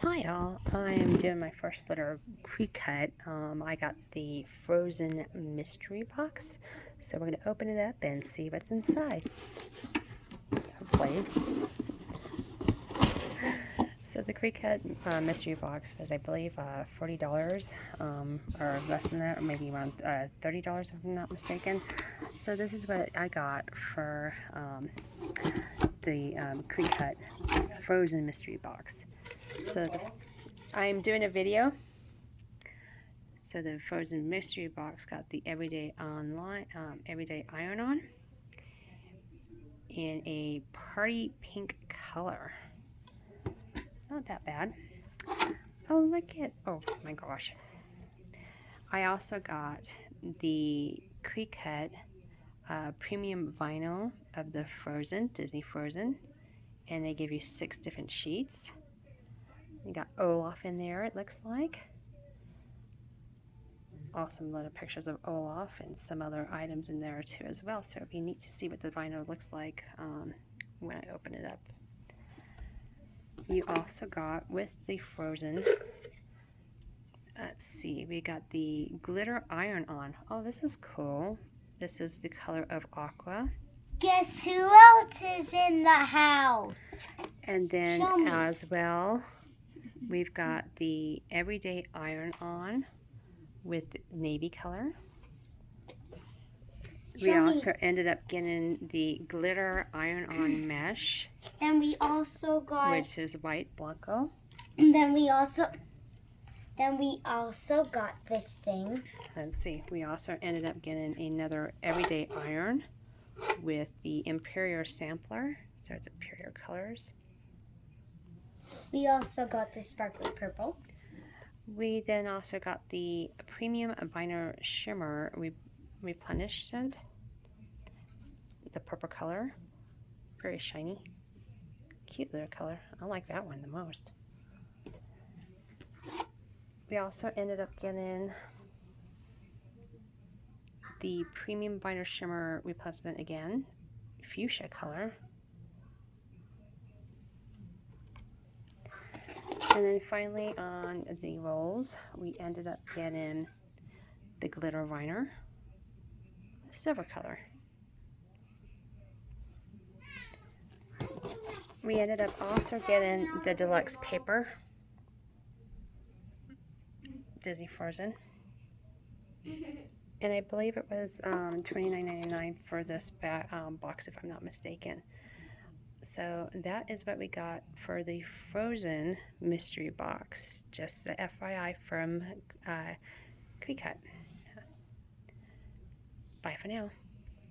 Hi all, I'm doing my first little Cricut. I got the Frozen mystery box, so we're going to open it up and see what's inside. Hopefully. So the Cricut mystery box was, I believe, $40 or less than that, or maybe around $30 if I'm not mistaken. So this is what I got for the Cricut Frozen mystery box. So I'm doing a video. So the Frozen mystery box got the everyday iron-on in a party pink color. Not that bad. Oh, look at, oh my gosh. I also got the Cricut premium vinyl of the Frozen, Disney Frozen, and they give you 6 different sheets. You got Olaf in there, it looks like. Awesome little pictures of Olaf and some other items in there too as well. So it'd be neat to see what the vinyl looks like when I open it up. You also got with the Frozen, let's see, we got the glitter iron-on. Oh, this is cool. This is the color of aqua. Guess who else is in the house? And then as well, we've got the everyday iron-on with navy color. We also ended up getting the glitter iron-on mesh. Then we also got, which is white Blanco. And then we also got this thing. Let's see. We also ended up getting another everyday iron with the Imperial sampler. So it's Imperial colors. We also got the sparkly purple. We then also got the premium vinyl shimmer. We replenished it. The purple color. Very shiny. Cute little color. I like that one the most. We also ended up getting the premium vinyl shimmer replenishment again. Fuchsia color. And then finally on the rolls, we ended up getting the glitter vinyl, silver color. We ended up also getting the deluxe paper, Disney Frozen. And I believe it was $29.99 for this box, if I'm not mistaken. So that is what we got for the Frozen mystery box. Just the FYI from Cricut. Bye for now.